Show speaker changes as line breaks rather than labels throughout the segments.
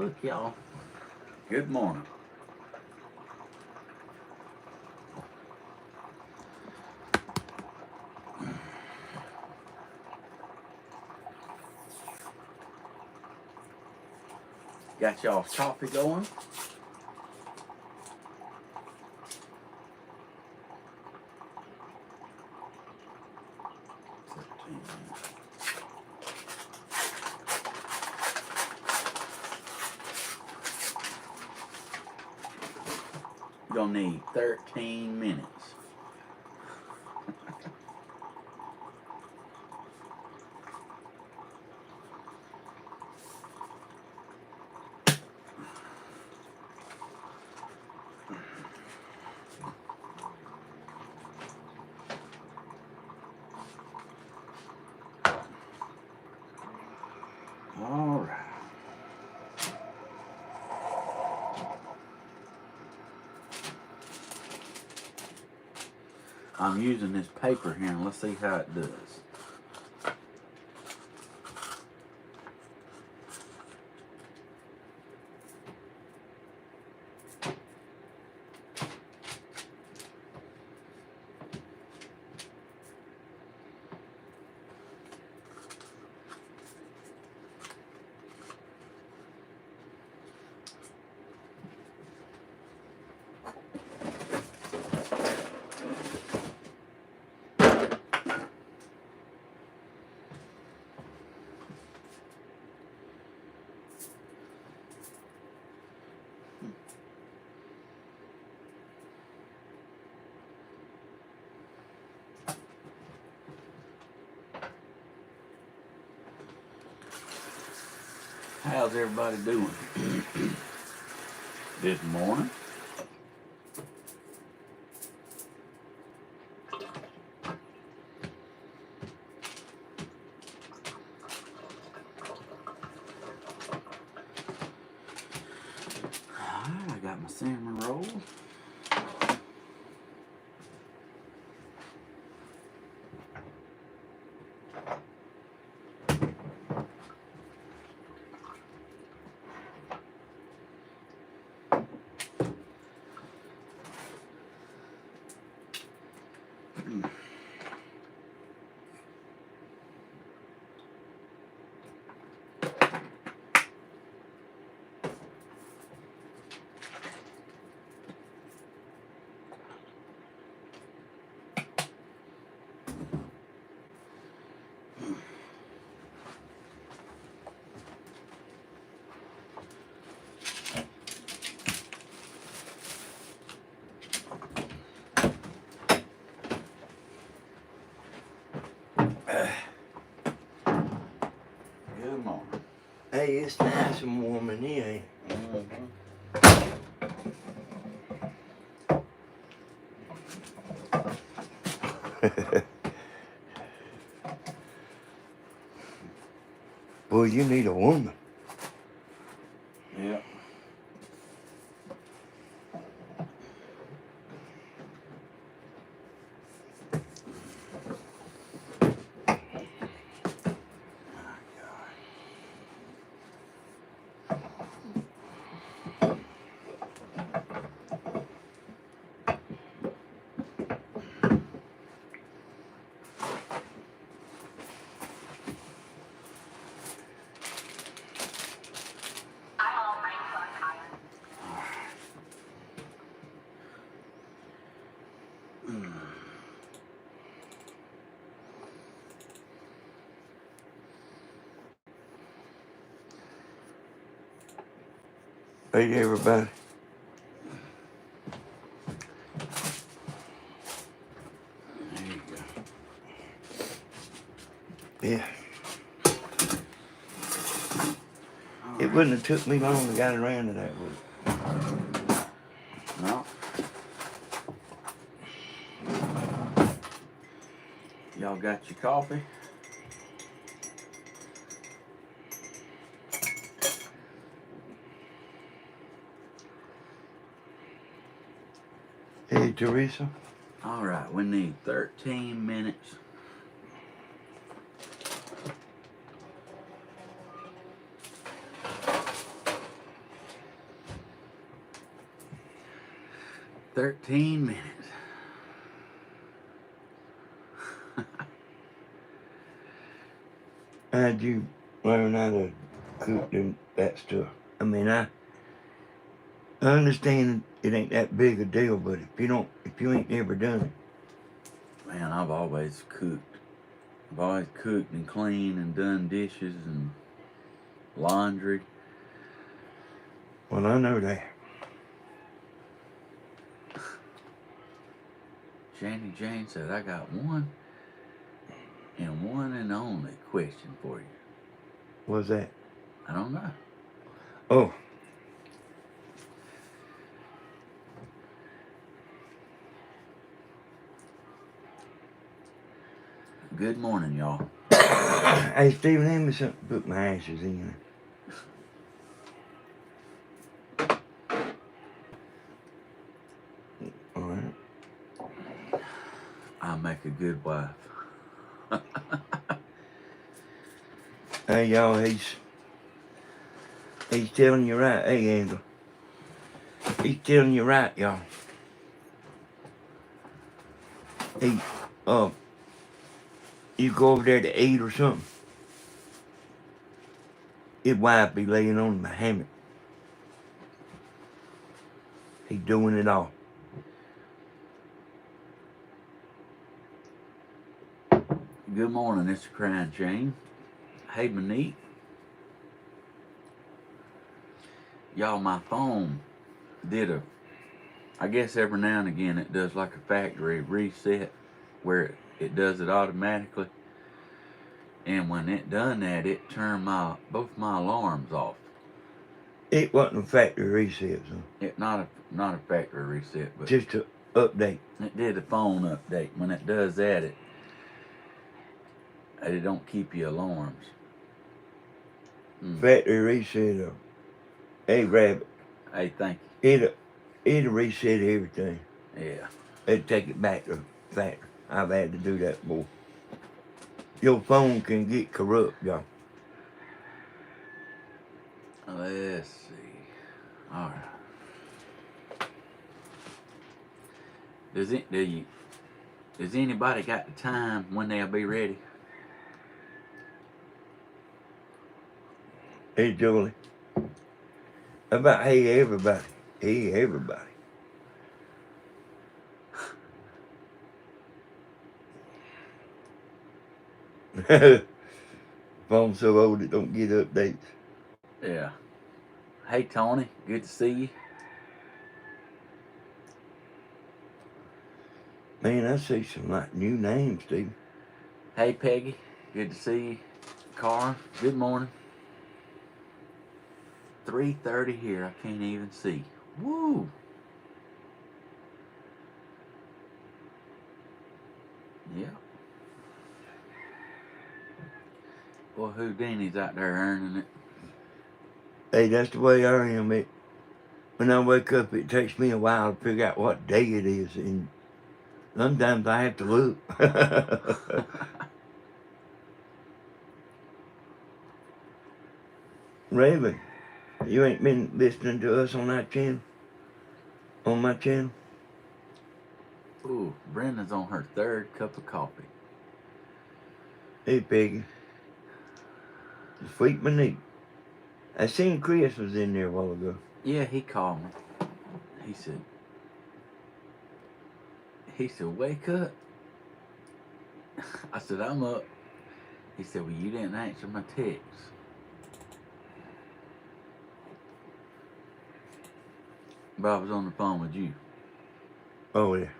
Look, y'all. Good morning. Got y'all's coffee going? You're gonna need 13 minutes. All right. I'm using this paper here, and let's see how it does. How's everybody doing this morning? Alright, I got my salmon roll. Good morning.
Hey, it's nice and warm in here, ain't it? Boy, you need a woman.
Yeah.
Hey, everybody.
There you go.
Yeah. It wouldn't have took me long to get around to that, would it?
No. Y'all got your coffee?
Hey, Teresa.
All right, we need 13 minutes. 13 minutes.
How'd you learn how to cook that stuff? I mean, I understand it ain't that big a deal, but if you ain't never done it.
Man, I've always cooked. I've always cooked and cleaned and done dishes and laundry.
Well, I know that.
Shandy Jane said, I got one and only question for you.
What's that?
I don't know.
Oh.
Good morning, y'all.
Hey, Stephen, hand me something to put my ashes in. All right.
I'll make a good wife.
Hey, y'all, he's telling you right. Hey, Angel. He's telling you right, y'all. He, you go over there to eat or something, his wife be laying on my hammock. He's doing it all.
Good morning, it's Crying Jane. Hey, Monique. Y'all, my phone did I guess every now and again it does like a factory reset where it does it automatically. And when it done that, it turned both my alarms off.
It wasn't a factory reset, so.
It not a factory reset, but
just to update.
It did a phone update. When it does that, it don't keep your alarms.
Factory reset. Hey, Rabbit.
Hey, thank you.
It'll reset everything.
Yeah.
It'll take it back to factory. I've had to do that before. Your phone can get corrupt, y'all.
Let's see. All right. Does anybody got the time when they'll be ready?
Hey, Julie. How about hey, everybody? Hey, everybody. Phone's so old it don't get updates.
Yeah. Hey, Tony. Good to see you.
Man, I see some like new names, Steve.
Hey, Peggy. Good to see you. Cara. Good morning. 3:30 here. I can't even see. Woo. Yeah. Boy, Houdini's out there earning it.
Hey, that's the way I am. When I wake up, it takes me a while to figure out what day it is, and sometimes I have to look. Raven, you ain't been listening to us on that channel? On my channel?
Ooh, Brenda's on her 3rd cup of coffee.
Hey, Peggy. Sweet Monique. I seen Chris was in there a while ago.
Yeah, he called me. He said, wake up. I said, I'm up. He said, well, you didn't answer my text. But I was on the phone with you.
Oh, yeah.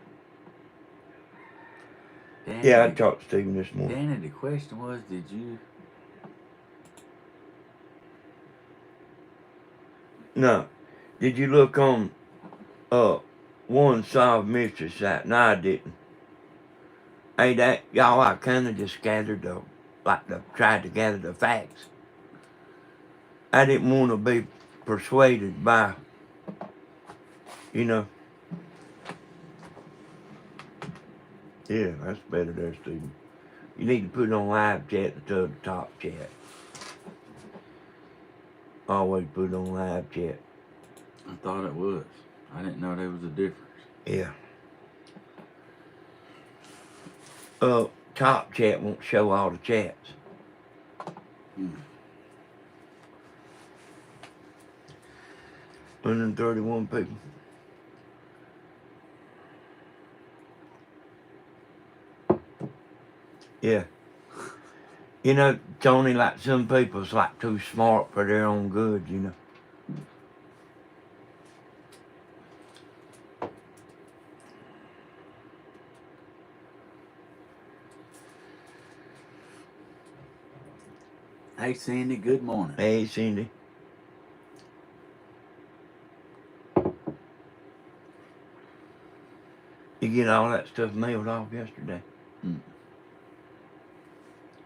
Danny,
Yeah, I talked to Stephen this morning.
Danny, the question was, did you...
No. Did you look on one solved mystery site? No, I didn't. Hey, y'all, I kind of just gathered tried to gather the facts. I didn't want to be persuaded by, you know. Yeah, that's better there, Stephen. You need to put it on live chat instead of the top chat. Always put it on live chat.
I thought it was. I didn't know there was a difference.
Yeah. Top chat won't show all the chats. 131 people. Yeah. You know, Tony, like some people's like too smart for their own good, you know.
Hey, Cindy, good morning.
Hey, Cindy. You get all that stuff mailed off yesterday.
Mm.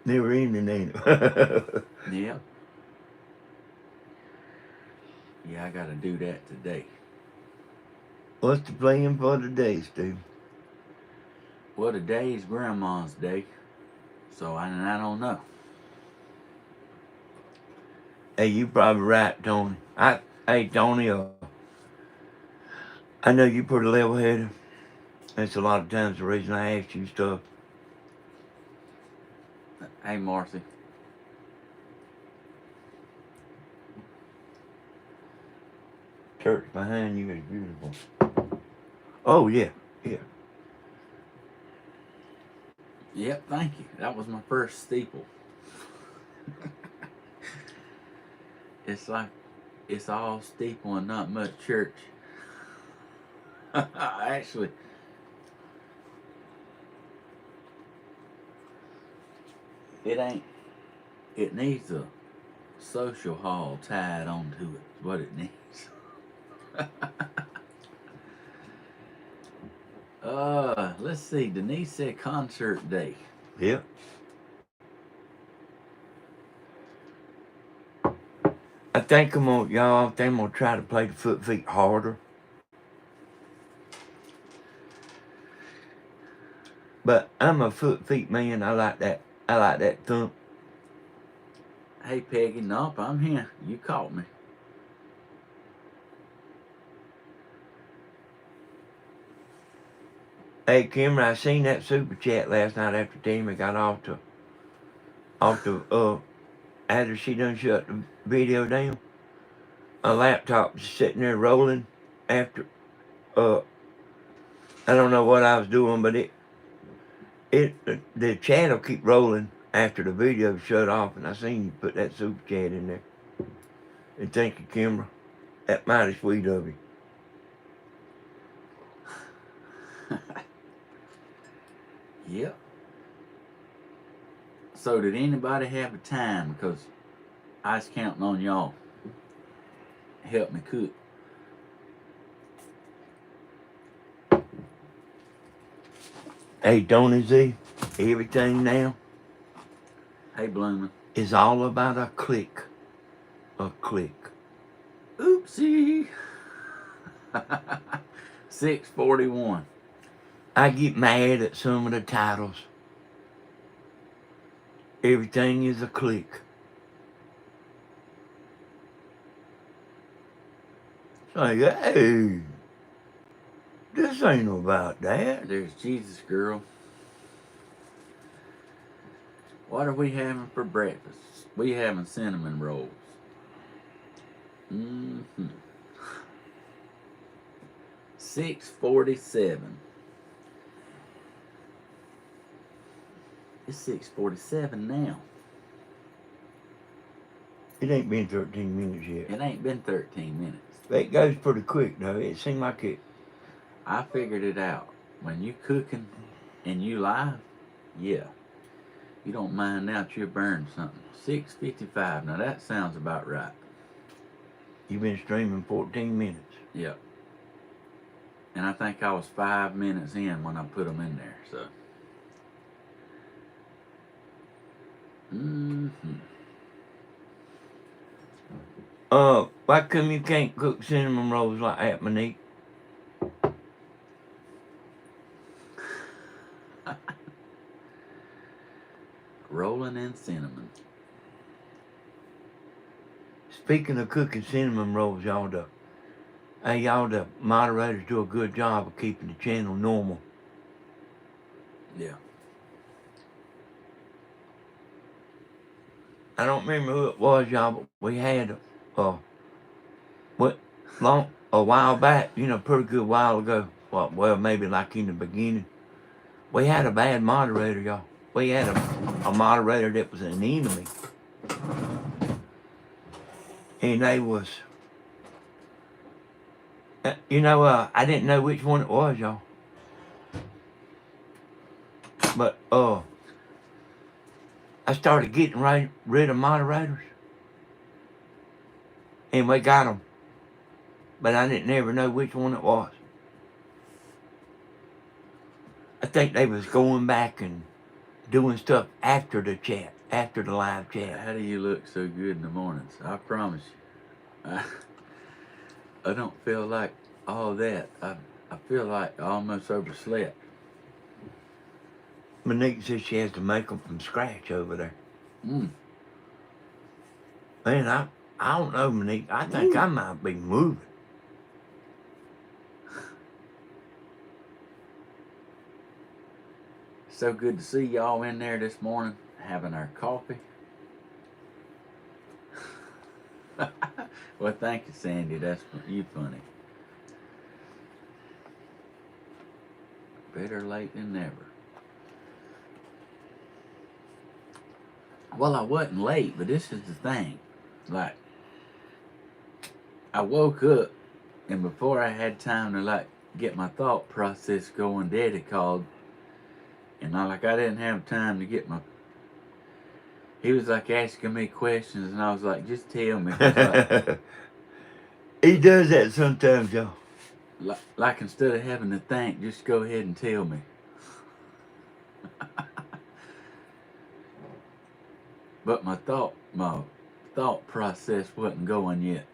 Never ending, ain't it?
Yeah. Yeah, I gotta do that today.
What's the plan for today, Steve?
Well, today's Grandma's Day, so I don't know.
Hey, you probably right, Tony. Hey, Tony, I know you pretty level-headed. That's a lot of times the reason I ask you stuff.
Hey, Marcy.
Church behind you is beautiful. Oh, yeah, yeah.
Yep, thank you. That was my first steeple. It's like it's all steeple and not much church. Actually, it ain't. It needs a social hall tied onto it. Is what it needs. Let's see. Denise said concert day.
Yeah. I think y'all, I think I'm gonna try to play the foot feet harder. But I'm a foot feet man. I like that. I like that thump.
Hey, Peggy. Nope, I'm here. You caught me.
Hey, Kimber, I seen that super chat last night after Tammy got off the after she done shut the video down. A laptop was sitting there rolling after I don't know what I was doing, but the chat will keep rolling after the video shut off, and I seen you put that super chat in there. And thank you, Kimber. That mighty sweet of you.
Yep. So, did anybody have a time? Because I was counting on y'all. Help me cook.
Hey, Tony Z, everything now
Hey, Bloomin'.
is all about a click. A click.
Oopsie. 6:41.
I get mad at some of the titles. Everything is a click. It's like, hey, this ain't about that.
There's Jesus Girl. What are we having for breakfast? We having cinnamon rolls. 6:47. It's 6:47 now.
It ain't been 13 minutes yet.
It ain't been 13 minutes.
It goes pretty quick, though. It seemed like it.
I figured it out. When you cooking and you live, yeah. You don't mind out you burn something. 6:55. Now that sounds about right.
You've been streaming 14 minutes.
Yep. And I think I was 5 minutes in when I put them in there. So.
Why come you can't cook cinnamon rolls like that, Monique?
Rolling in cinnamon.
Speaking of cooking cinnamon rolls, y'all, Hey, y'all, the moderators do a good job of keeping the channel normal.
Yeah.
I don't remember who it was, y'all, but we had what a while back, pretty good while ago. Well, maybe like in the beginning. We had a bad moderator, y'all. We had a moderator that was an enemy. And they was, I didn't know which one it was, y'all. But I started getting rid of moderators. And we got them. But I didn't ever know which one it was. I think they was going back and doing stuff after the chat, after the live chat.
How do you look so good in the mornings? I promise you. I don't feel like all that. I feel like I almost overslept.
Monique says she has to make them from scratch over there.
Mm.
Man, I don't know, Monique. I think I might be moving.
So good to see y'all in there this morning having our coffee. Well, thank you, Sandy. That's you funny. Better late than never. Well, I wasn't late, but this is the thing. Like, I woke up, and before I had time to get my thought process going, Daddy called, and I didn't have time to get my. He was asking me questions, and I was like, just tell me.
He does that sometimes, y'all.
Like instead of having to think, just go ahead and tell me. But my thought process wasn't going yet.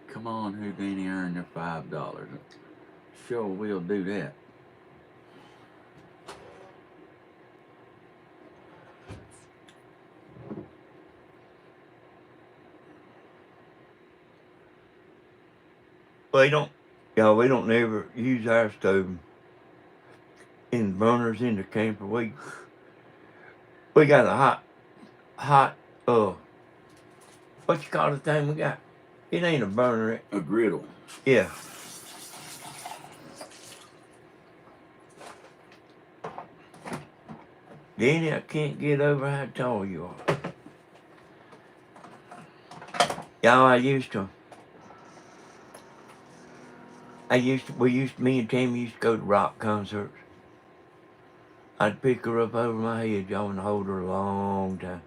Come on, Houdini, earn your $5. Sure, we'll do that.
We don't never use our stove in burners in the camper. We got a hot, what you call the thing we got? It ain't a burner.
A griddle.
Yeah. Danny, I can't get over how tall you are. Y'all, me and Tammy used to go to rock concerts. I'd pick her up over my head, y'all, and hold her a long time.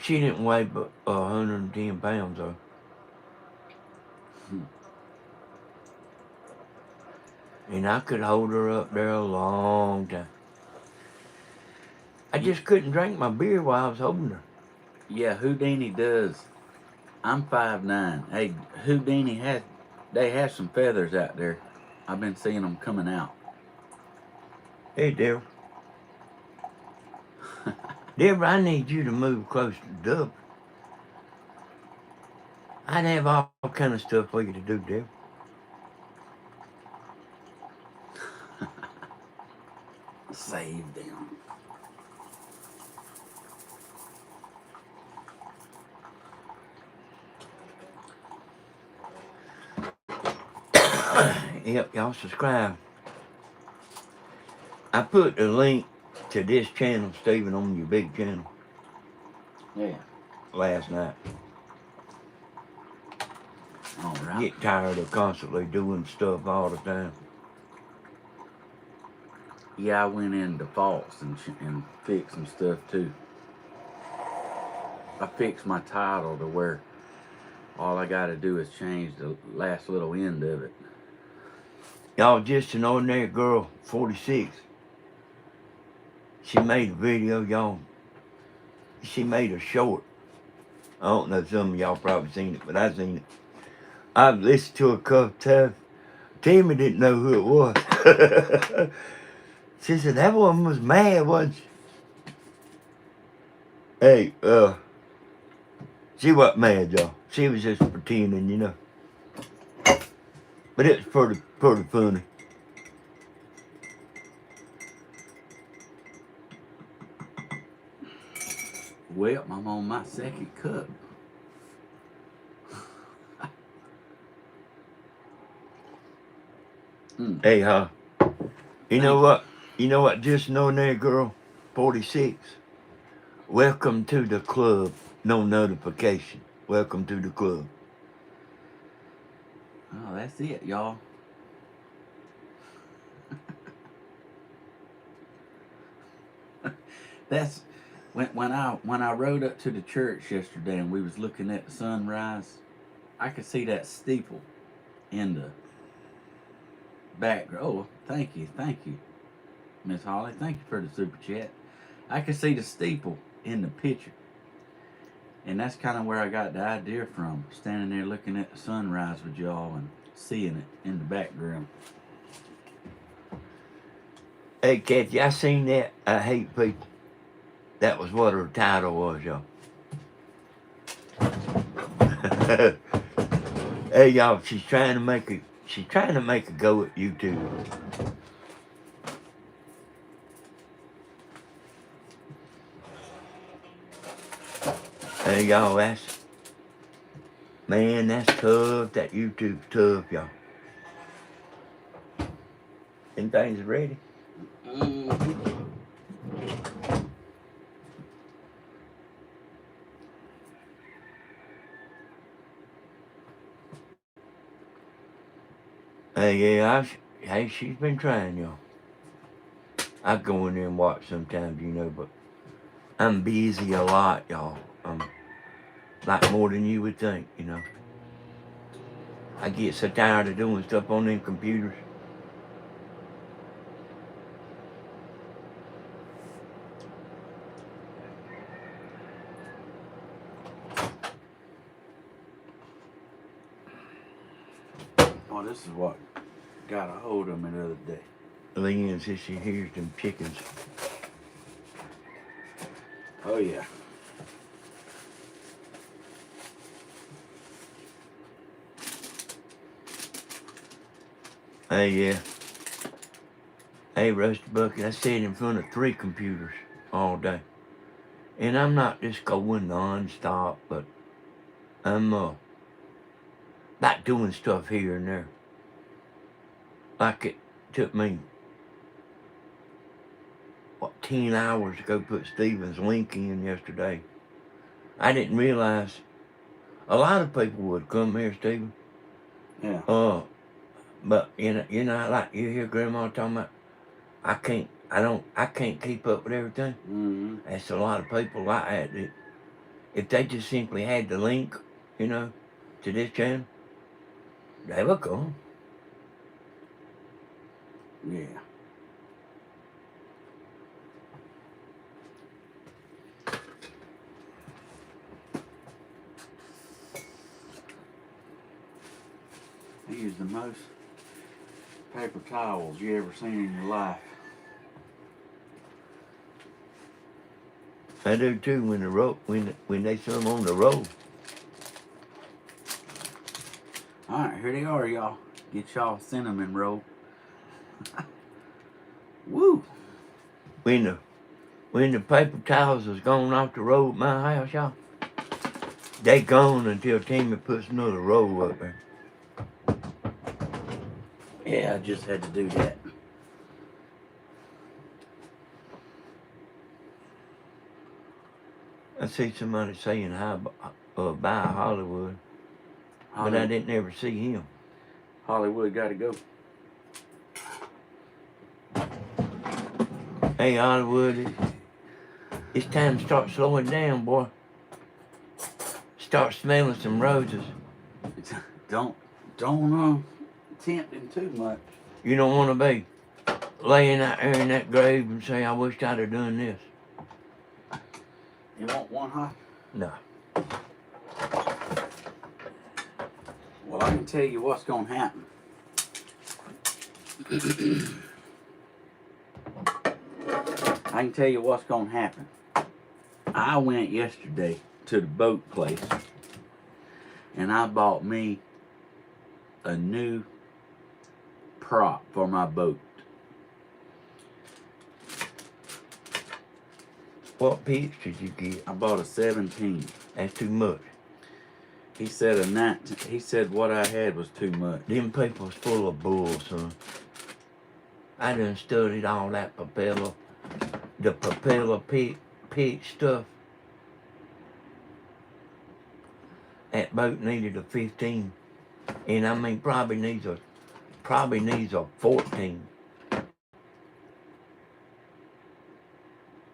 She didn't weigh but 110 pounds, though. And I could hold her up there a long time. I just couldn't drink my beer while I was holding her.
Yeah, Houdini does. I'm 5'9". Hey, Houdini they have some feathers out there. I've been seeing them coming out.
Hey, Daryl. Deborah, I need you to move closer to Dublin. I'd have all kind of stuff for you to do, Deborah.
Save them.
Yep, y'all subscribe. I put a link to this channel, Stephen, on your big channel.
Yeah.
Last night.
All right.
Get tired of constantly doing stuff all the time.
Yeah, I went into faults and fixed some stuff too. I fixed my title to where all I got to do is change the last little end of it.
Y'all, just an ordinary girl, 46. She made a video, y'all. She made a short. I don't know, some of y'all probably seen it, but I seen it. I've listened to it a couple times. Tammy didn't know who it was. She said, that woman was mad, wasn't she? Hey, she wasn't mad, y'all. She was just pretending, you know. But it was pretty funny.
Well, I'm on my second cup.
Hey, you know
Thank
what? You know what? Just knowing that girl, 46. Welcome to the club. No notification. Welcome to the club.
Oh, that's it, y'all. That's when I rode up to the church yesterday and we was looking at the sunrise. I could see that steeple in the background. Oh, thank you, Miss Holly. Thank you for the super chat. I could see the steeple in the picture, and that's kind of where I got the idea from. Standing there looking at the sunrise with y'all and seeing it in the background.
Hey, Kathy, I seen that. I hate people. That was what her title was, y'all. Hey, y'all, she's trying to make a go at YouTube. Hey, y'all, that's tough. That YouTube's tough, y'all. Them things ready? Hey, yeah, hey, she's been trying, y'all. I go in there and watch sometimes, you know, but I'm busy a lot, y'all. Like more than you would think, you know. I get so tired of doing stuff on them computers.
Oh, this is what got a hold of me the other day.
Lynn says she hears them chickens.
Oh yeah.
Hey, yeah. Hey, Rusty Bucket, I sat in front of 3 computers all day. And I'm not just going non-stop, but I'm not doing stuff here and there. Like it took me, 10 hours to go put Steven's link in yesterday. I didn't realize a lot of people would come here, Steven.
Yeah.
But you know, like you hear Grandma talking about, I can't keep up with everything.
Mm-hmm.
That's a lot of people like that. If they just simply had the link, you know, to this channel, they would come.
Yeah. I use the most paper towels you ever seen in your life.
I do too when they some on the road.
Alright, here they are, y'all. Get y'all a cinnamon roll. Woo!
When the paper towels is gone off the road at my house, y'all, they gone until Timmy puts another roll up there.
Yeah, I just had to do that.
I see somebody saying hi, bye Hollywood, but I didn't ever see him.
Hollywood gotta go.
Hey Hollywood, it's time to start slowing down, boy. Start smelling some roses.
Don't tempt him too much.
You don't want to be laying out there in that grave and say, I wish I'd have done this.
You want one, huh?
No.
Well, I can tell you what's gonna happen. I can tell you what's gonna happen. I went yesterday to the boat place. and I bought me a new prop for my boat.
What pitch did you get?
I bought a 17.
That's too much.
He said a 19. He said what I had was too much.
Them people's full of bull, son. I done studied all that propeller, the propeller pitch stuff. That boat needed a 15, and I mean probably needs a 14.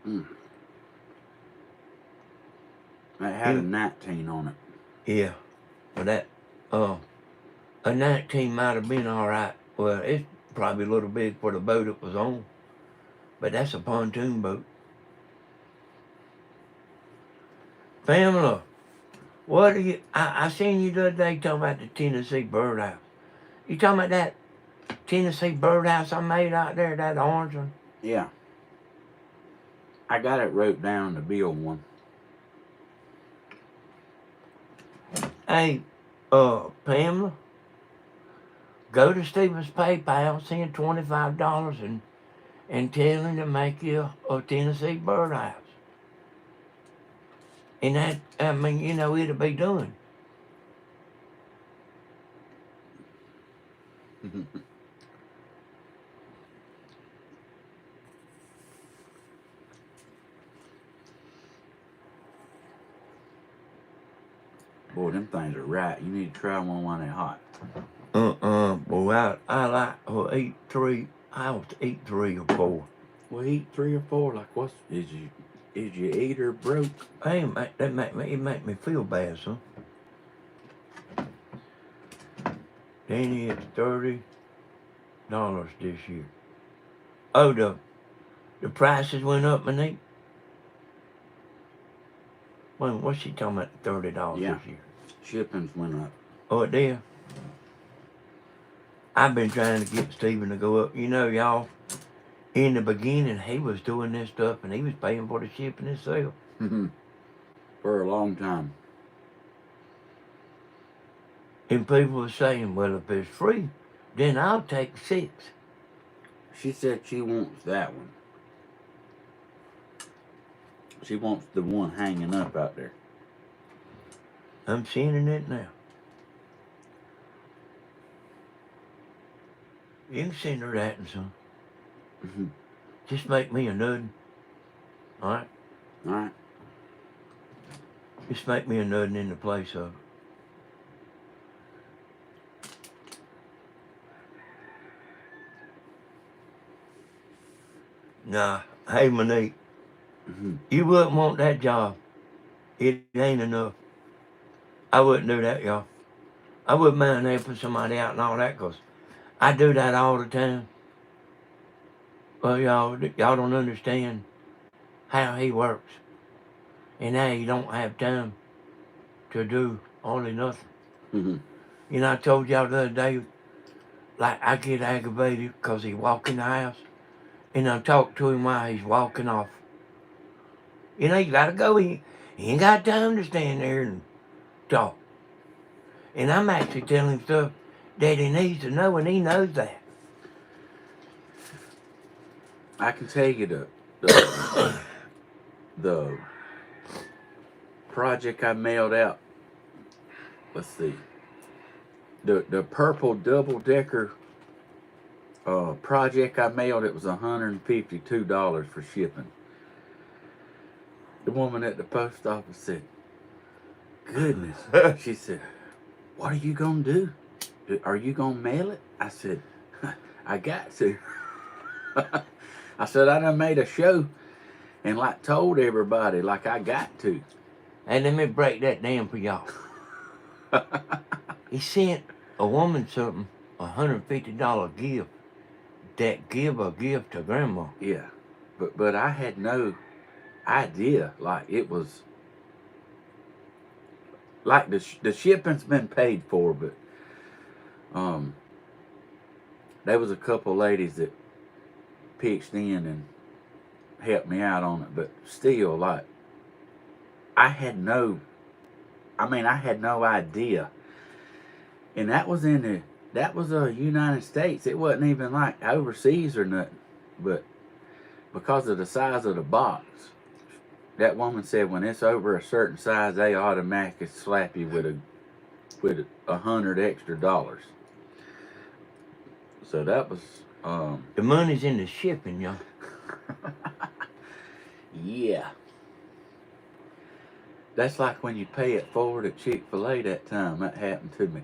Mm. It had a 19 on it.
Yeah, but that a 19 might have been all right. Well, it's probably a little big for the boat it was on, but that's a pontoon boat. Pamela, what are you? I seen you the other day talking about the Tennessee birdhouse. You talking about that Tennessee birdhouse I made out there, that orange one?
Yeah. I got it wrote down to build one.
Hey, Pamela, go to Stephen's PayPal, send $25 and tell him to make you a Tennessee birdhouse. And that, I mean, you know, it'll be done.
Boy, them things are right. You need to try one when they're hot.
Boy, I like to eat three. I have to eat 3 or 4.
Well, eat 3 or 4. Like, is your eater broke?
Hey, it make me feel bad, son. Danny, it's $30 this year. Oh, the prices went up, Monique. Well, what's she talking about? $30
Yeah.
this year.
Shippings went up.
Oh, it did. I've been trying to get Stephen to go up. You know, y'all, in the beginning, he was doing this stuff and he was paying for the shipping himself.
For a long time.
And people were saying, well, if it's free, then I'll take 6.
She said she wants that one. She wants the one hanging up out there.
I'm sending it now. You can send her that and some. Just make me a nuddin. All right?
All right.
Just make me a nuddin in the place of it. Nah, hey Monique, you wouldn't want that job. It ain't enough. I wouldn't do that, y'all. I wouldn't mind helping somebody out and all that, because I do that all the time. Well, y'all don't understand how he works and how he don't have time to do only nothing. You know, I told y'all the other day, like, I get aggravated because he walk in the house and I talk to him while he's walking off. You know, you gotta go. He ain't got time to stand there and talk. And I'm actually telling him stuff that he needs to know, and he knows that.
I can tell you the project I mailed out. Let's see. The purple double-decker project I mailed, it was $152 for shipping. The woman at the post office said, goodness. She said, what are you going to do? Are you going to mail it? I said, I got to. I said, I done made a show and like told everybody like I got to.
Hey, let me break that down for y'all. He sent a woman something, $150 gift, that give a gift to grandma.
Yeah, but I had no idea. Like, it was like the shipping's been paid for, but there was a couple ladies that pitched in and helped me out on it, but still, like, I had no I mean, I had no idea. And that was United States. It wasn't even like overseas or nothing. But because of the size of the box, that woman said when it's over a certain size, they automatically slap you with $100 extra. So that was
The money's in the shipping, y'all.
yeah. That's like when you pay it forward at Chick-fil-A that time. That happened to me.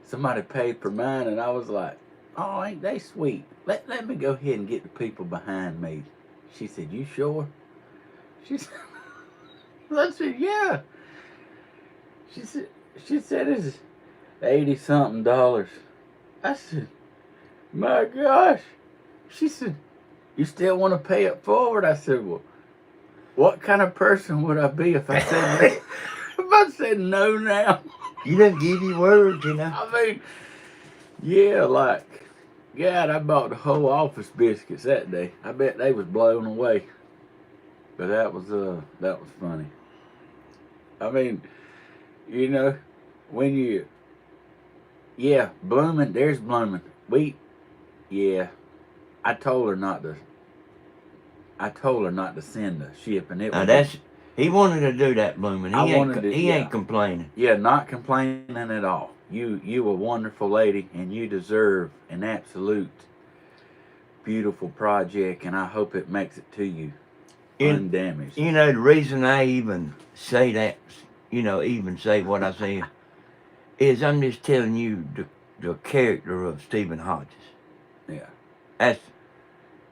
Somebody paid for mine, and I was like, oh, ain't they sweet? Let me go ahead and get the people behind me. She said, you sure? She said, I said, yeah. She said it's $80-something. I said, my gosh. She said, you still want to pay it forward? I said, well, what kind of person would I be if I said no? If I said no now?
You done give you words, you know.
I mean, yeah, like, God, I bought the whole office biscuits that day. I bet they was blown away. But that was funny. I mean, you know, when you, yeah, blooming, there's blooming. Yeah, I told her not to send the ship, and it
Now
was.
he wanted to do that, Blooming. He ain't complaining.
Yeah, not complaining at all. You a wonderful lady, and you deserve an absolute beautiful project, and I hope it makes it to you undamaged.
You know, the reason I even say that, even say what I say, is I'm just telling you the character of Stephen Hodges.
Yeah.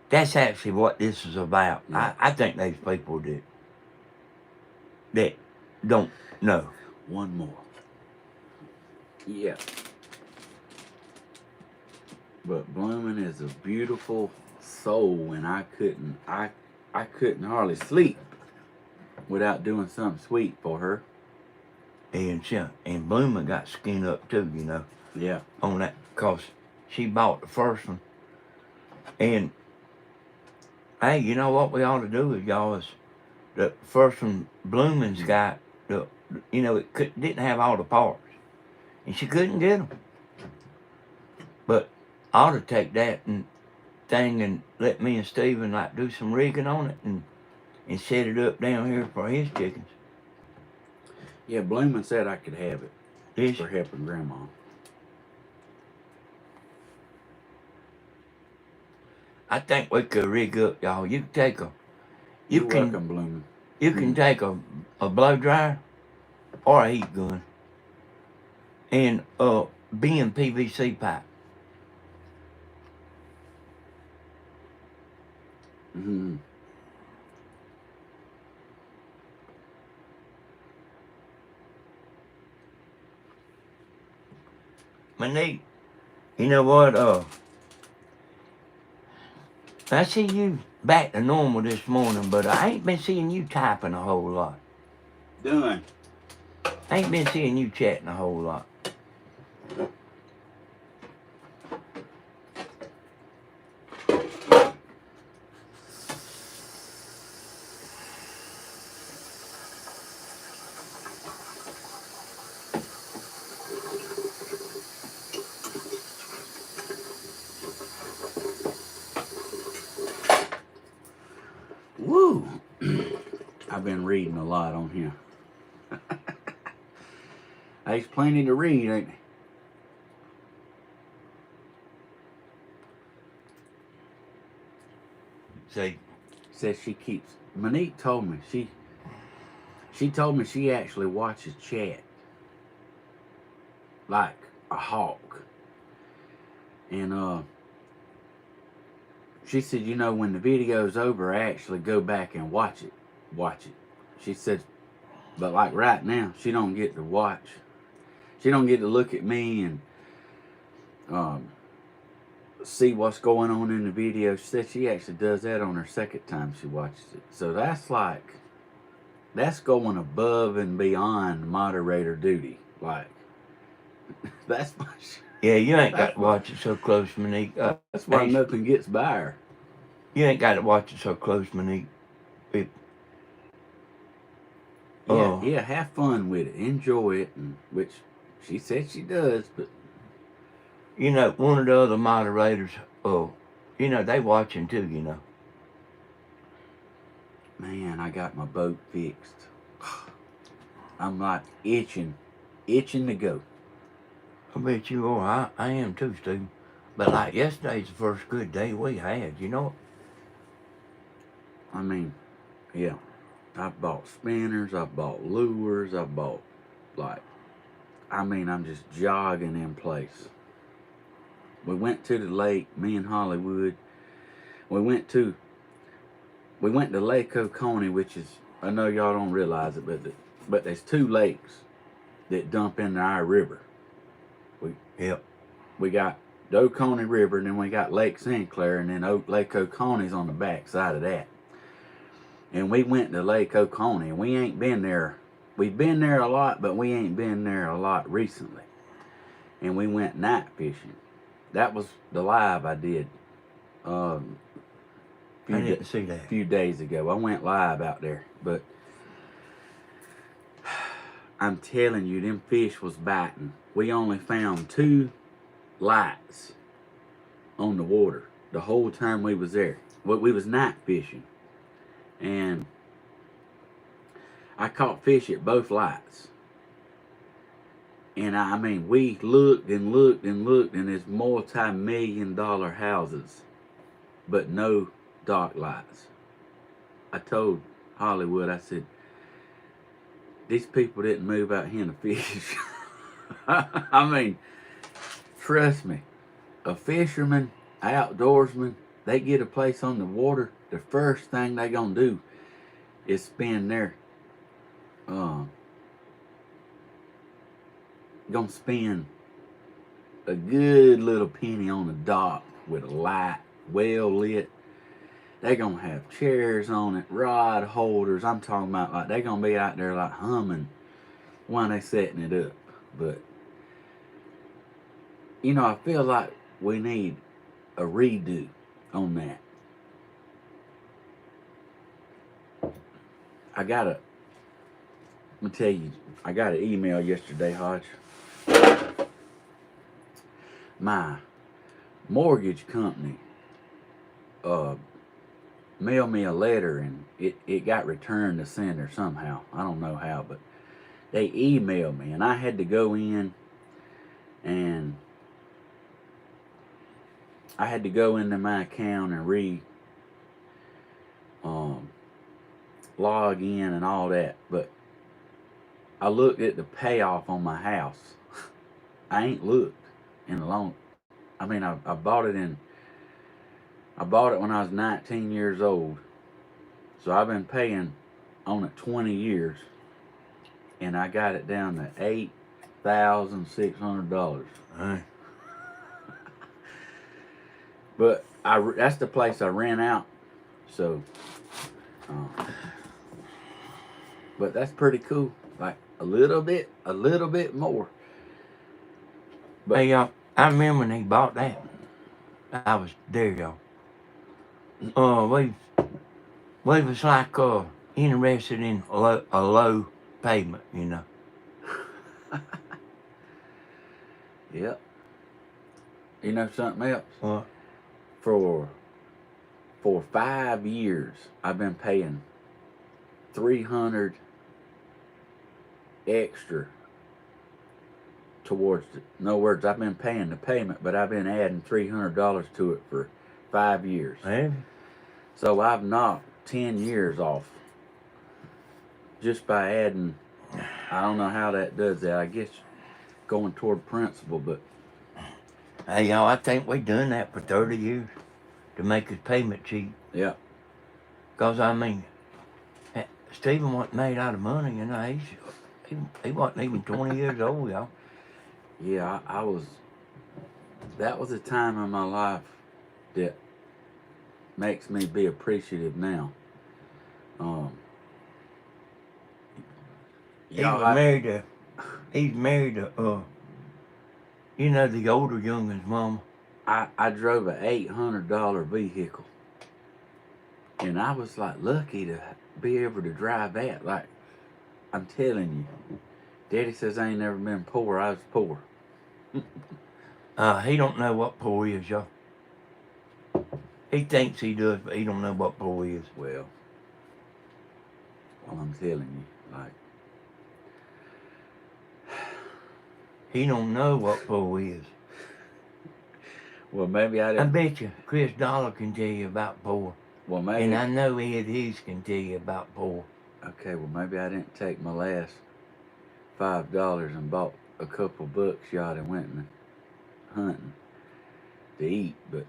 That's actually what this is about.
Yeah.
I think those people that don't know.
One more. Yeah. But Blooming is a beautiful soul, and I couldn't hardly sleep without doing something sweet for her.
And Blooming got skinned up too, you know.
Yeah.
On that, because she bought the first one. And hey, you know what we ought to do with y'all is the first one Blooming's got, it didn't have all the parts. And she couldn't get them. But I ought to take that thing and let me and Steven like do some rigging on it and set it up down here for his chickens.
Yeah, Blooming said I could have it for helping Grandma.
I think we could rig up, y'all. You can take
You're welcome, Blooming.
You can take a blow dryer or a heat gun and bend PVC pipe.
Mm-hmm.
Monique, you know what? I see you back to normal this morning, but I ain't been seeing you typing a whole lot.
Done.
I ain't been seeing you chatting a whole lot.
Woo! I've been reading a lot on here. There's plenty to read, ain't
See?
Says she keeps. Monique told me she told me she actually watches chat like a hawk, and she said, when the video's over, I actually go back and watch it. She said, but like right now, she don't get to watch. She don't get to look at me and see what's going on in the video. She said she actually does that on her second time she watches it. So that's going above and beyond moderator duty. Like, that's my
Yeah, you ain't got to watch it so close, Monique.
That's why nothing gets by her.
You ain't got to watch it so close, Monique.
Yeah, have fun with it, enjoy it, and which she said she does, but
You know, one of the other moderators, they watching too, you know.
man, I got my boat fixed. I'm like itching to go.
I bet you are. I am too, Steve. But like yesterday's the first good day we had, you know.
I mean, yeah, I've bought spinners, I've bought lures, I've bought I'm just jogging in place. We went to the lake, me and Hollywood. We went to Lake Oconee, which is, I know y'all don't realize it, but there's two lakes that dump into our river.
Yep.
We got the Oconee River, and then we got Lake St. Clair, and then Lake Oconee's on the back side of that. And we went to Lake Oconee, and we ain't been there. We've been there a lot, but we ain't been there a lot recently. And we went night fishing. That was the live I did.
I didn't see that.
A few days ago. I went live out there, but I'm telling you, them fish was biting. We only found 2 lights on the water the whole time we was there. We was night fishing, and I caught fish at both lights. And I mean, we looked and looked and looked, and there's multi-million-dollar houses, but no dock lights. I told Hollywood, I said, these people didn't move out here to fish. I mean, trust me, a fisherman, outdoorsman, they get a place on the water, the first thing they gonna do is spend their, gonna spend a good little penny on the dock with a light, well lit. They gonna have chairs on it, rod holders. I'm talking about like they gonna be out there like humming while they setting it up. But I feel like we need a redo on that. Let me tell you, I got an email yesterday, Hodge. My mortgage company mailed me a letter, and it got returned to sender somehow. I don't know how, but they emailed me, and I had to go in and I had to go into my account and log in and all that. But I looked at the payoff on my house. I ain't looked in a long. I mean, I bought it when I was 19 years old. So I've been paying on it 20 years, and I got it down to $8,600.
Right.
But that's the place I rent out. So, but that's pretty cool. Like a little bit more.
But hey, y'all, I remember when they bought that. I was there, y'all. We was like interested in a low payment, you know.
Yep. You know something else?
What?
For 5 years, I've been paying $300 extra towards it. In other words, I've been paying the payment, but I've been adding $300 to it for 5 years.
Hey.
So I've knocked 10 years off just by adding. I don't know how that does that. I guess going toward principal, but
hey, y'all, I think we done that for 30 years to make his payment cheap.
Yeah.
Because, I mean, Stephen wasn't made out of money, you know. He wasn't even 20 years old, y'all.
Yeah, I was. That was a time in my life that makes me be appreciative now.
He's married to, you know, the older youngin's mama.
I drove an $800 vehicle, and I was like lucky to be able to drive that. Like, I'm telling you. Daddy says I ain't never been poor. I was poor.
He don't know what poor is, y'all. He thinks he does, but he don't know what poor is.
Well, I'm telling you, like,
He don't know what poor is.
well, maybe I
I
didn't.
bet you Chris Dollar can tell you about poor.
Well, maybe.
And I know Ed Hughes can tell you about poor.
Okay, well, maybe I didn't take my last $5 and bought a couple buckshot and went and hunting to eat, but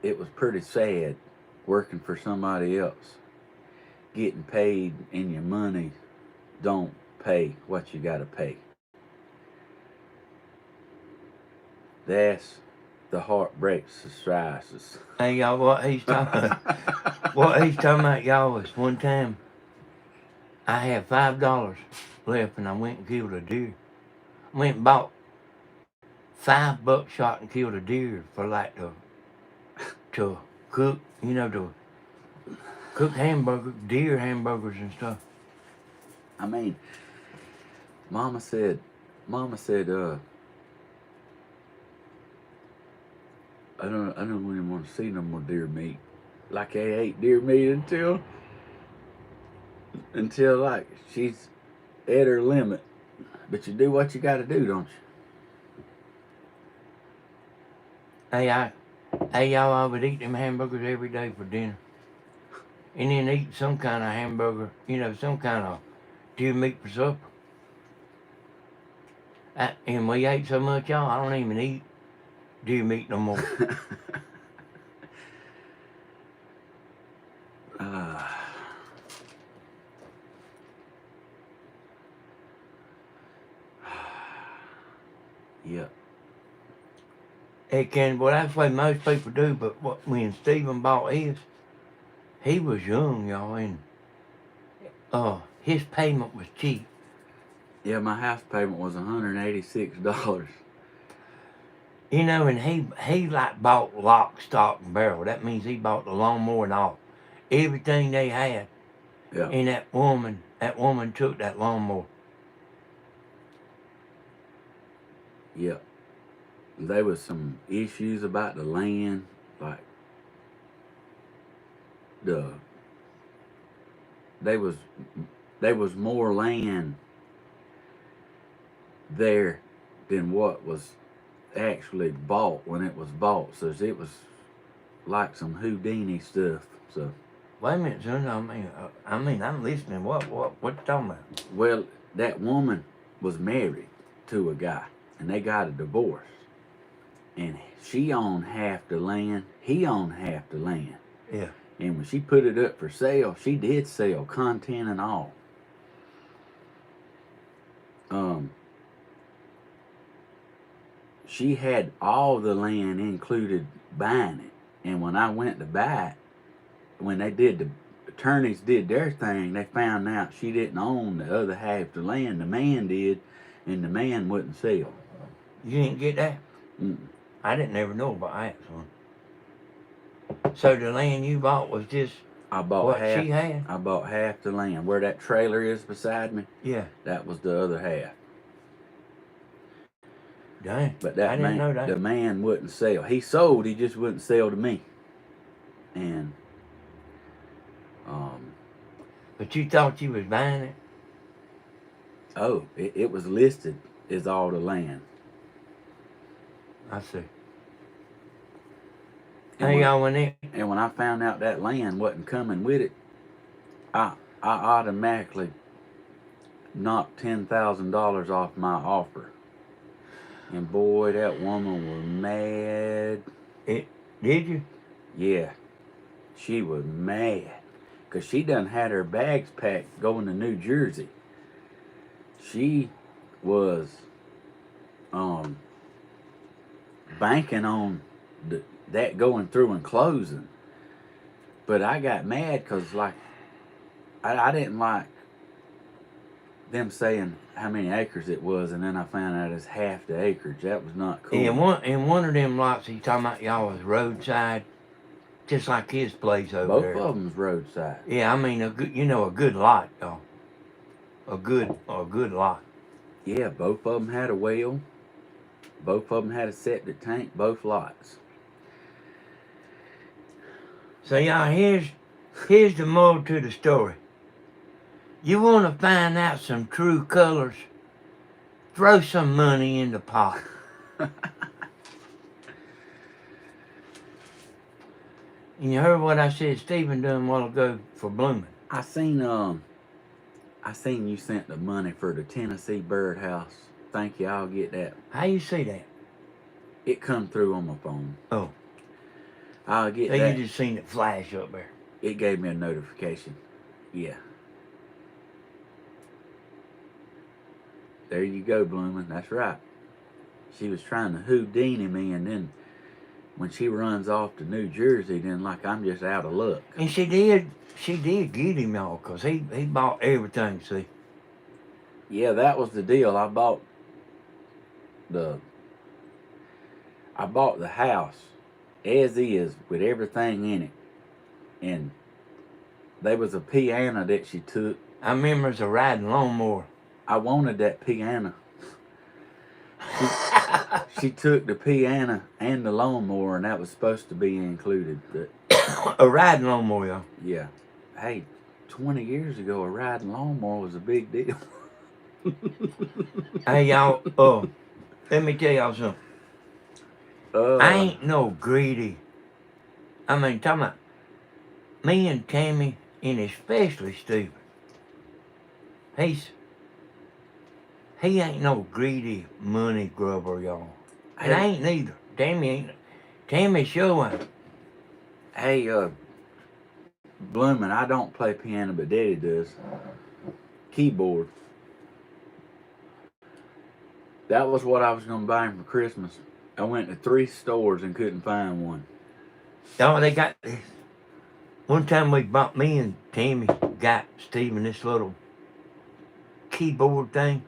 it was pretty sad working for somebody else, getting paid, and your money don't pay what you gotta pay. That's the heartbreak psoriasis.
Hey y'all, what he's talking about, y'all, was one time I had $5 left and I went and killed a deer. Went and bought 5 buckshot and killed a deer for like to cook, to cook deer hamburgers and stuff.
I mean, Mama said, I don't even want to see no more deer meat. Like I ate deer meat until like she's at her limit. But you do what you got to do, don't you?
Hey y'all, I would eat them hamburgers every day for dinner. And then eat some kind of hamburger, some kind of deer meat for supper. And we ate so much, y'all, I don't even eat deer meat no more.
Yep.
It can, well, that's what most people do, but when Stephen bought his, he was young, y'all, and his payment was cheap.
Yeah, my house payment was $186.
And he like bought lock, stock, and barrel. That means he bought the lawnmower and all. Everything they had.
Yeah.
And that woman took that lawnmower.
Yep. There was some issues about the land, like there was more land there than what was actually bought when it was bought. So it was like some Houdini stuff. So
Wait a minute, son. I'm listening. What you talking about?
Well, that woman was married to a guy, and they got a divorce. And she owned half the land, he owned half the land.
Yeah.
And when she put it up for sale, she did sell content and all. She had all the land included buying it. And when I went to buy it, when the attorneys did their thing, they found out she didn't own the other half of the land. The man did, and the man wouldn't sell.
You didn't get that?
Mm-mm.
I didn't ever know about that, son. So the land you bought was just what she had?
I bought half the land. Where that trailer is beside me,
yeah,
that was the other half.
Dang.
But
I didn't know that.
The man wouldn't sell. He sold, he just wouldn't sell to me. And
But you thought you was buying it?
Oh, it was listed as all the land.
I see.
And when I found out that land wasn't coming with it, I automatically knocked $10,000 off my offer. And boy, that woman was mad.
Did you?
Yeah, she was mad. Because she done had her bags packed going to New Jersey. She was banking on that going through and closing. But I got mad because, like, I didn't like them saying how many acres it was, and then I found out it's half the acreage. That was not cool.
And one of them lots he's talking about, y'all, was roadside, just like his place over there.
Both of them's roadside.
Yeah, I mean a good lot, y'all. a good lot.
Yeah, both of them had a well. Both of them had a septic tank. Both lots.
So y'all, here's the moral to the story. You want to find out some true colors? Throw some money in the pot. And you heard what I said Stephen done a while ago for blooming.
I seen you sent the money for the Tennessee birdhouse. Thank you. I'll get that.
How you see that?
It come through on my phone.
Oh.
I'll get
So
that.
you just seen it flash up there.
It gave me a notification. Yeah. There you go, Bloomin'. That's right. She was trying to Houdini me, and then when she runs off to New Jersey, then like I'm just out of luck.
And she did get him, y'all, because he bought everything, see.
Yeah, that was the deal. I bought the house as is with everything in it. And there was a piano that she took.
I remember it's a riding lawnmower.
I wanted that piano. She took the piano and the lawnmower, and that was supposed to be included. But
a riding lawnmower, y'all.
Yeah. Hey, 20 years ago, a riding lawnmower was a big deal.
Hey, y'all, let me tell y'all something. I ain't no greedy. I mean, talking about me and Tammy, and especially Stephen. He ain't no greedy money grubber, y'all. And I ain't neither. Tammy ain't. Tammy sure ain't.
Hey, Bloomin', I don't play piano, but Daddy does. Keyboard. That was what I was going to buy him for Christmas. I went to 3 stores and couldn't find one.
Oh, they got this. One time me and Tammy got Stephen this little keyboard thing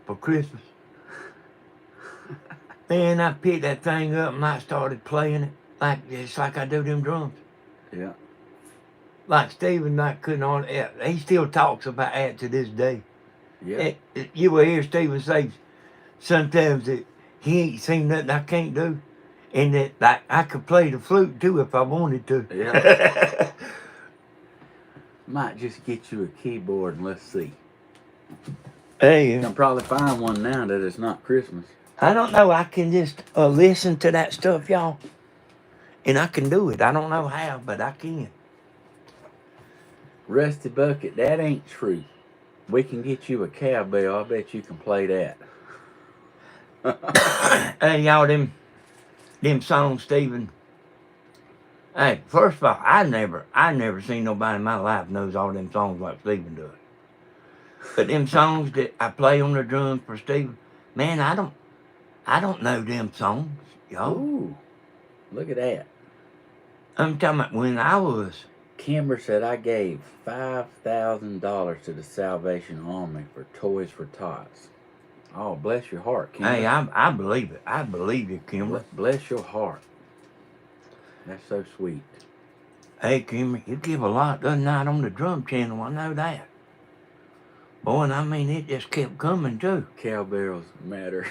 for Christmas. Man, I picked that thing up and I started playing it it's like I do them drums.
Yeah.
Like Stephen couldn't he still talks about that to this day.
Yeah.
You will hear Stephen say sometimes that he ain't seen nothing I can't do. And that like I could play the flute too if I wanted to.
Yeah. Might just get you a keyboard and let's see.
Hey,
you can probably find one now that it's not Christmas.
I don't know. I can just listen to that stuff, y'all. And I can do it. I don't know how, but I can.
Rusty Bucket, that ain't true. We can get you a cowbell. I bet you can play that.
Hey, y'all, them songs, Stephen. Hey, first of all, I never seen nobody in my life knows all them songs like Stephen does. But them songs that I play on the drums for Stephen, man, I don't know them songs, y'all.
Ooh, look at that.
I'm talking about when I was.
Kimber said I gave $5,000 to the Salvation Army for Toys for Tots. Oh, bless your heart, Kimber.
Hey, I believe it. I believe you, Kimber.
Bless your heart. That's so sweet.
Hey, Kimber, you give a lot the other night on the drum channel. I know that. Boy, and I mean, it just kept coming, too.
Cowbells matter.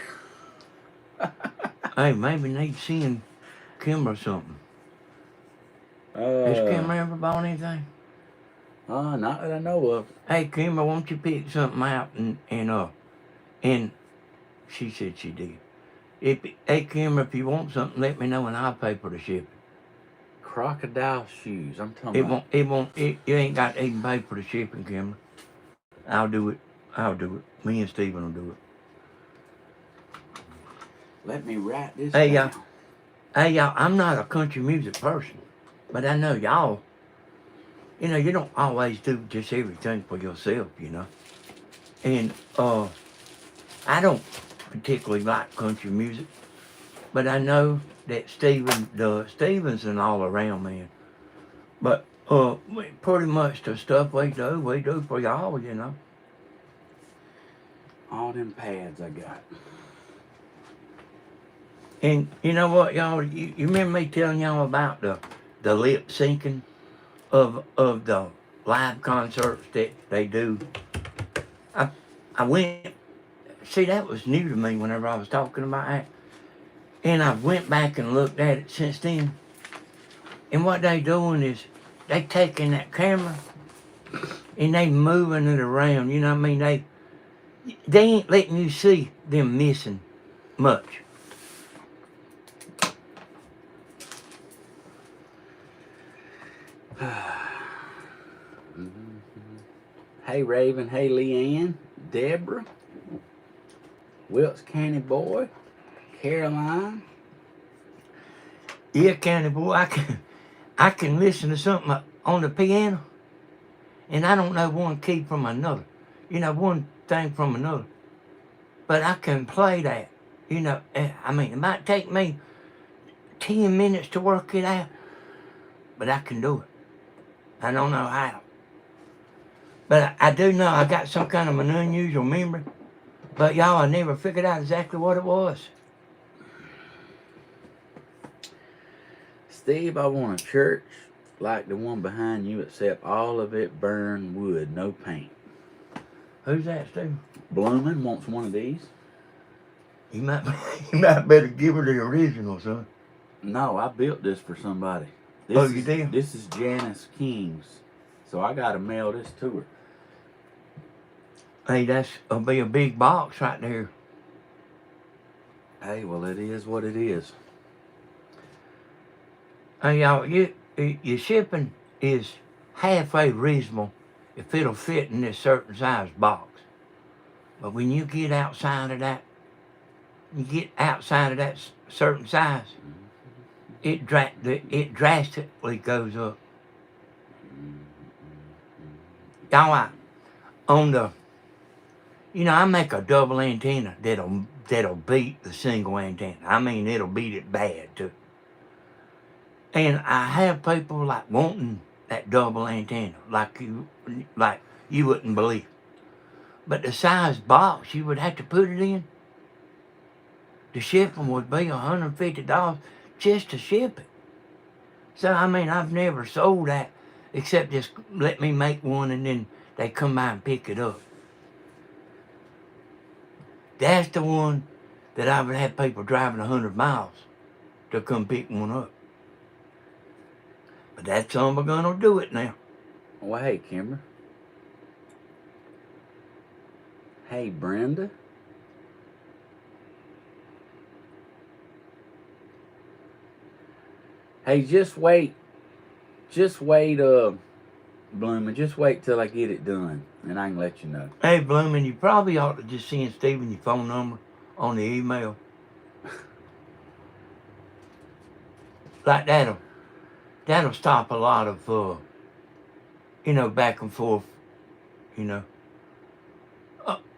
Hey, maybe need seeing Kimber something. Has Kimber ever bought anything?
Not that I know of.
Hey, Kimber, won't you pick something out and she said she did. Hey, Kimber, if you want something, let me know and I'll pay for the shipping.
Crocodile shoes. I'm talking about.
You ain't got to even pay for the shipping, Kimber. I'll do it. Me and Stephen will do it.
Let me write this
down. Y'all, I'm not a country music person, but I know y'all, you don't always do just everything for yourself, And I don't particularly like country music, but I know that Stephen does. Stephen's an all-around man. But pretty much the stuff we do for y'all,
All them pads I got.
And you know what, y'all? You remember me telling y'all about the lip syncing of the live concerts that they do I went, see, that was new to me whenever I was talking about that. And I went back and looked at it since then. And what they doing is they taking that camera and they moving it around. You know what I mean? They ain't letting you see them missing much.
Hey Raven, hey Leanne, Deborah, Wilkes County Boy, Caroline.
Yeah, County Boy, I can listen to something on the piano and I don't know one key from another. You know, one thing from another. But I can play that. You know, I mean, it might take me 10 minutes to work it out, but I can do it. I don't know how. But I do know I got some kind of an unusual memory. But y'all, I never figured out exactly what it was.
Steve, I want a church like the one behind you, except all of it burned wood, no paint.
Who's that, Steve?
Bloomin' wants one of these.
You might, you might better give her the original, son.
No, I built this for somebody.
Oh, you did?
This is Janice King's, so I gotta mail this to her.
Hey, that'll be a big box right there.
Hey, well, it is what it is.
Hey, y'all, your shipping is halfway reasonable if it'll fit in this certain size box. But when you get outside of that, certain size, it drastically goes up. Y'all, I make a double antenna that'll beat the single antenna. I mean, it'll beat it bad too. And I have people like wanting that double antenna, like you wouldn't believe. But the size box you would have to put it in, the shipping would be $150 just to ship it. So I mean, I've never sold that except just let me make one and then they come by and pick it up. That's the one that I would have people driving 100 miles to come pick one up. But that's some are gonna do it now.
Well, hey, Kimber. Hey, Brenda. Hey, just wait, Bloomin', just wait till I get it done, and I can let you know.
Hey, Bloomin', you probably ought to just send Stephen your phone number on the email. Like that'll stop a lot of, back and forth, sending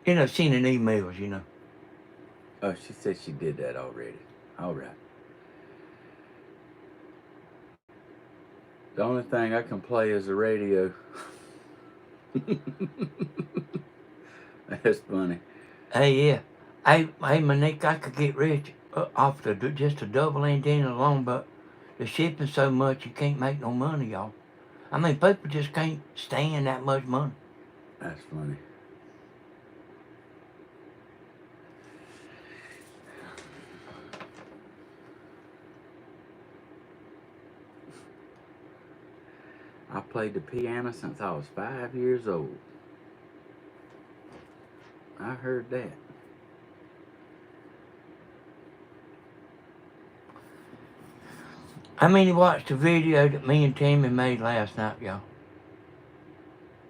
emails.
Oh, she said she did that already. All right. The only thing I can play is the radio. That's funny.
Hey, yeah. Hey, Monique, I could get rich off just a double antenna alone, but the shipping so much you can't make no money, y'all. I mean, people just can't stand that much money.
That's funny. I played the piano since I was 5 years old. I heard that.
I mean, you watched the video that me and Tammy made last night, y'all,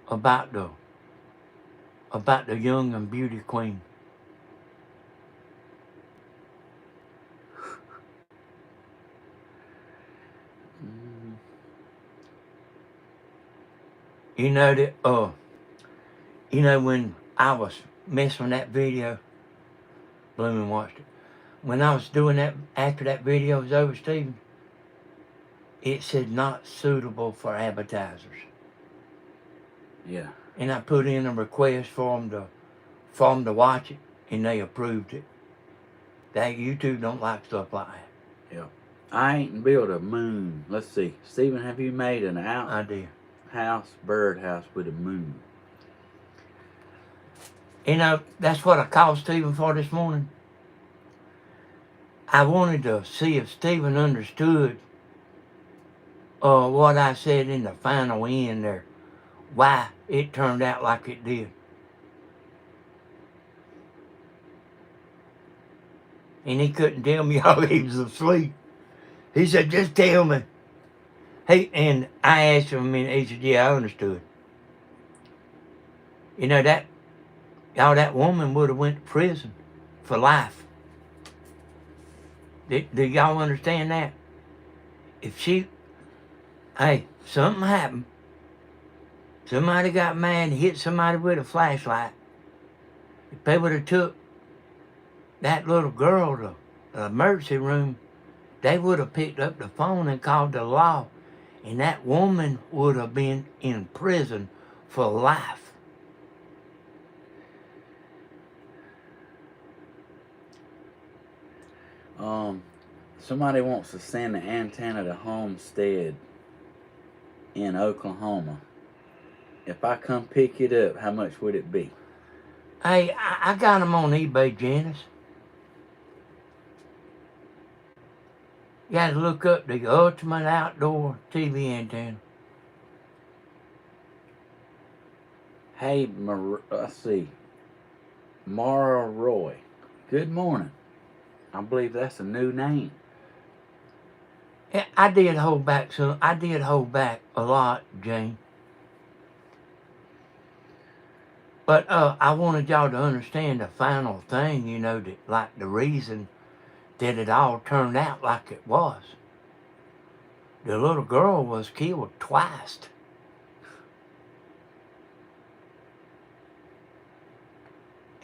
about the young and beauty queen. You know that, when I was messing with that video, Bloomin' watched it. When I was doing that, after that video was over, Stephen, it said not suitable for advertisers.
Yeah.
And I put in a request for them to watch it, and they approved it. That YouTube don't like stuff like that.
Yeah. I ain't built a moon. Let's see. Stephen, have you made an
I did.
bird house with a moon?
You know, that's what I called Stephen for this morning. I wanted to see if Stephen understood what I said in the final end there, why it turned out like it did. And he couldn't tell me all he was asleep. He said, just tell me. Hey, and I asked him, and he said, yeah, I understood. You know, that woman would have went to prison for life. Do y'all understand that? If something happened, somebody got mad and hit somebody with a flashlight, if they would have took that little girl to the emergency room, they would have picked up the phone and called the law, and that woman would have been in prison for life.
Somebody wants to send an antenna to Homestead in Oklahoma. If I come pick it up, how much would it be?
Hey, I got them on eBay, Janice. You got to look up the ultimate outdoor TV antenna.
Hey, let's see. Mara Roy. Good morning. I believe that's a new name.
Yeah, I did hold back a lot, Jane. But I wanted y'all to understand the final thing, you know, that like the reason that it all turned out like it was. The little girl was killed twice.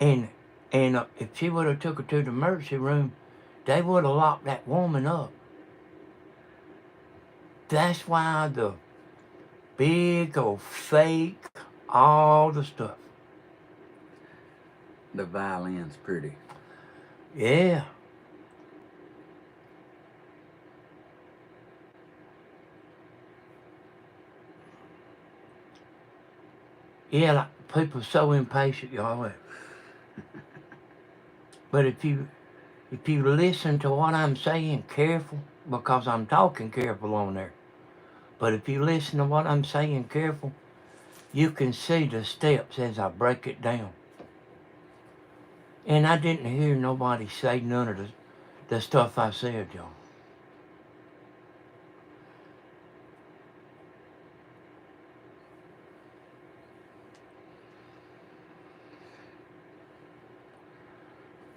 And if she would have took her to the emergency room, they would have locked that woman up. That's why the big old fake, all the stuff.
The violin's pretty.
Yeah. Yeah, like people so impatient, y'all. But if you listen to what I'm saying careful, because I'm talking careful on there, but if you listen to what I'm saying careful, you can see the steps as I break it down. And I didn't hear nobody say none of the stuff I said, y'all.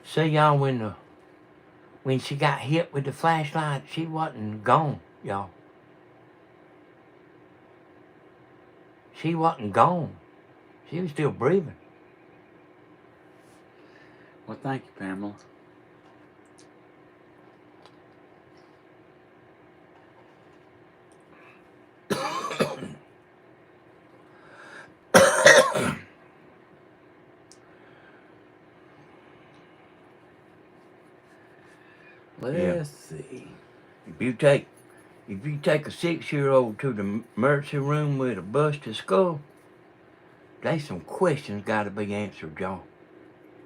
See, y'all, when she got hit with the flashlight, she wasn't gone, y'all. She wasn't gone. She was still breathing.
Well, thank you, Pamela. Let's see.
If you take a 6-year-old to the emergency room with a busted skull, there's some questions got to be answered, y'all.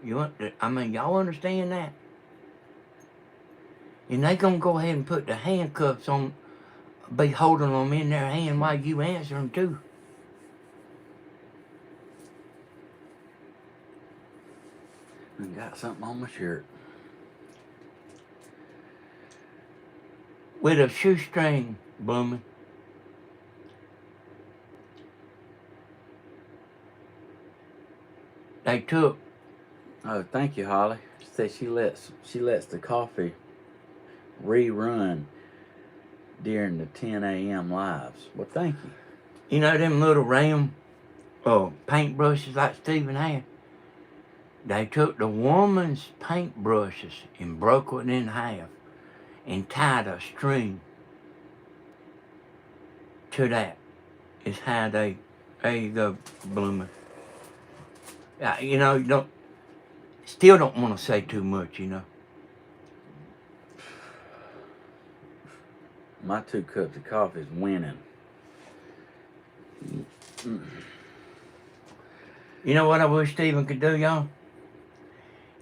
Y'all understand that? And they gonna go ahead and put the handcuffs on, be holding them in their hand while you answer them too.
I got something on my shirt.
With a shoestring, blooming. They took.
Oh, thank you, Holly. She said she lets the coffee rerun during the 10 a.m. lives. Well, thank you.
You know them little round paintbrushes like Stephen had? They took the woman's paintbrushes and broke it in half and tied a string to that. Is how there you go, blooming. You know, still don't want to say too much, you know.
My 2 cups of coffee is winning.
You know what I wish Stephen could do, y'all?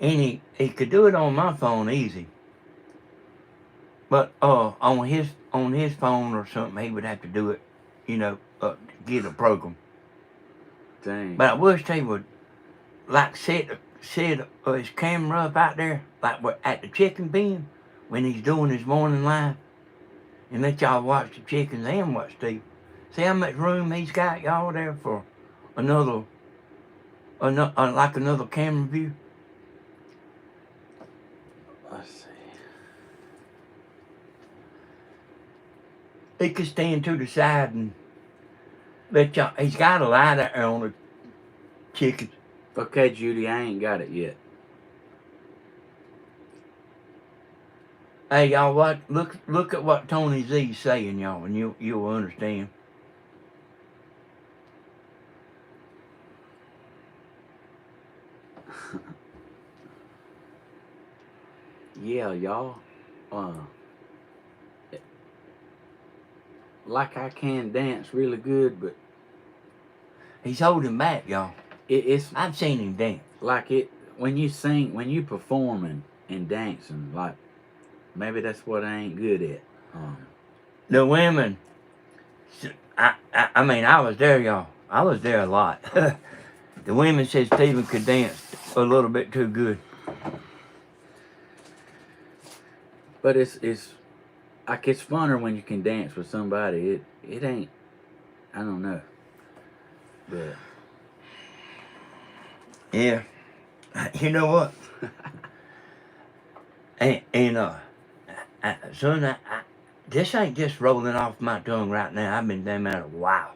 And he could do it on my phone easy. But on his phone or something, he would have to do it, get a program.
Dang.
But I wish he would like set his camera up out there, like at the chicken pen when he's doing his morning live, and let y'all watch the chickens and watch Steve. See how much room he's got, y'all, there for another like another camera view.
Let's see.
He could stand to the side and let y'all. He's got a light out there on the chickens.
Okay, Judy, I ain't got it yet.
Hey, y'all, look at what Tony Z's saying, y'all, and you'll understand.
Yeah, y'all. Like I can dance really good, but
He's holding back, y'all.
it's
I've seen him dance.
like it when you sing, when you performing and dancing. Like maybe that's what I ain't good at.
The women, I mean, I was there, y'all. I was there a lot. The women said Stephen could dance a little bit too good.
But it's like it's funner when you can dance with somebody. It ain't. I don't know. But
Yeah. You know what? Son, this ain't just rolling off my tongue right now. I've been doing that a while.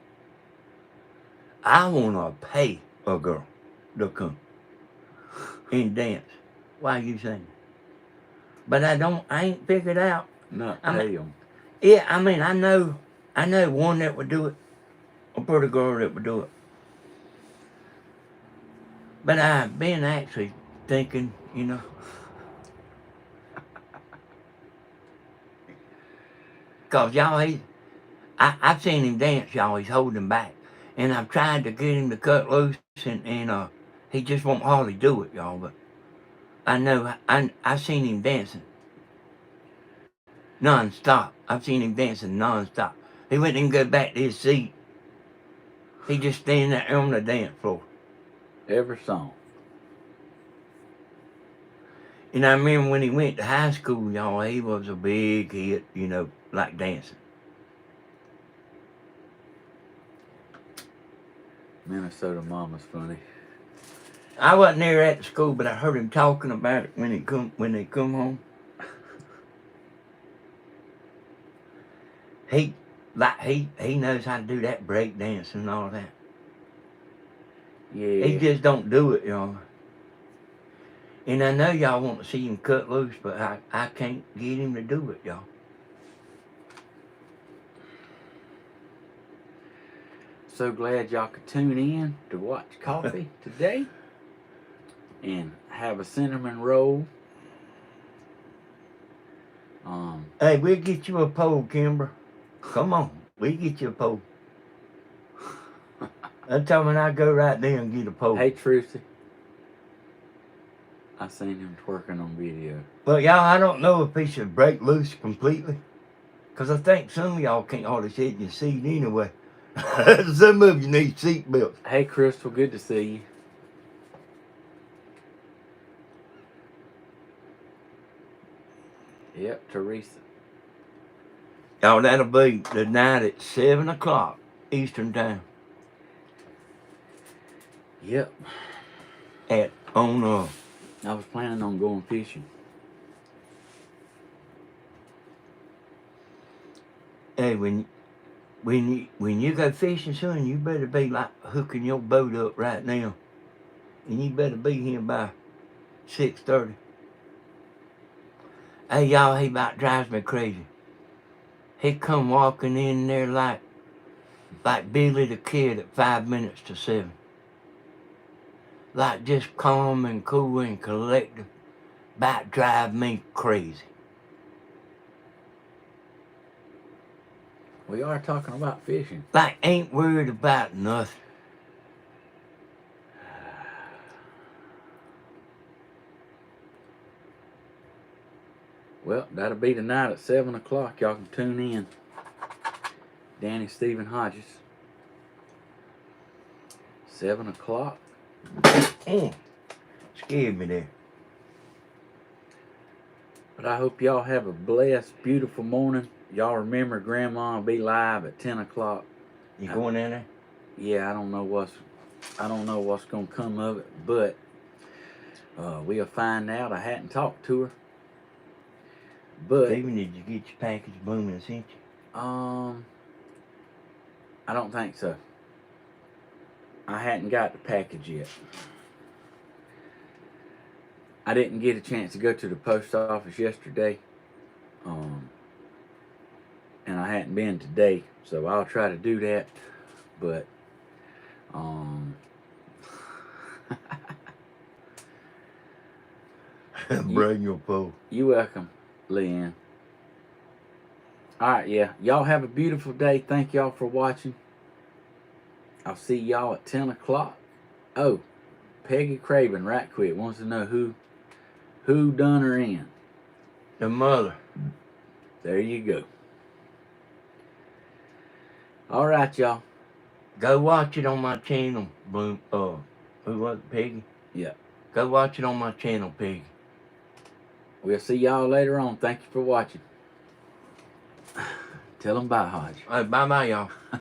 I want to pay a girl to come and dance while you sing. But I ain't figured out.
not
I mean,
pay them.
yeah, I mean, I know one that would do it, a pretty girl that would do it. But I've been actually thinking, because y'all, I've seen him dance, y'all, he's holding back. And I've tried to get him to cut loose, and he just won't hardly do it, y'all. But I know, I've seen him dancing non-stop. I've seen him dancing non-stop. He wouldn't even go back to his seat. He just standing there on the dance floor.
Every song.
And I remember when he went to high school, y'all, he was a big hit, like dancing.
Minnesota Mama's funny.
I wasn't there at the school, but I heard him talking about it when they come home. He knows how to do that break dance and all that.
Yeah.
He just don't do it, y'all. And I know y'all want to see him cut loose, but I can't get him to do it, y'all.
So glad y'all could tune in to watch Coffee today and have a cinnamon roll.
Hey, we'll get you a pole, Kimber. Come on, we'll get you a pole. That's time when I go right there and get a pole.
Hey, Trucy. I seen him twerking on video.
Well, y'all, I don't know if he should break loose completely, because I think some of y'all can't hardly sit in your seat anyway. Some of you need seat belts.
Hey, Crystal, good to see you. Yep, Teresa.
Y'all, that'll be tonight at 7 o'clock Eastern Time.
Yep.
I
was planning on going fishing.
Hey, when you go fishing, son, you better be like hooking your boat up right now, and you better be here by 6:30. Hey, y'all, he about drives me crazy. He come walking in there like Billy the Kid at 5 minutes to 7. Like just calm and cool and collective. About drive me crazy.
We are talking about fishing.
Like ain't worried about nothing.
Well, that'll be tonight at 7 o'clock. Y'all can tune in. Danny Stephen Hodges. 7 o'clock.
Scared me there.
But I hope y'all have a blessed, beautiful morning. Y'all remember Grandma will be live at 10 o'clock.
You going in there?
Yeah, I don't know what's gonna come of it, but we'll find out. I hadn't talked to her. But
Stephen, did you get your package booming and sent you?
I don't think so. I hadn't got the package yet. I didn't get a chance to go to the post office yesterday. And I hadn't been today, so I'll try to do that. But
Bring your pole.
You welcome, Leanne. Alright, yeah. Y'all have a beautiful day. Thank y'all for watching. I'll see y'all at 10 o'clock. Oh, Peggy Craven, right quick, wants to know who done her in.
The mother.
There you go. Alright, y'all.
Go watch it on my channel, Bloom. Who was it, Peggy?
Yeah.
Go watch it on my channel, Peggy.
We'll see y'all later on. Thank you for watching. Tell them bye, Hodge.
All right, bye-bye, y'all.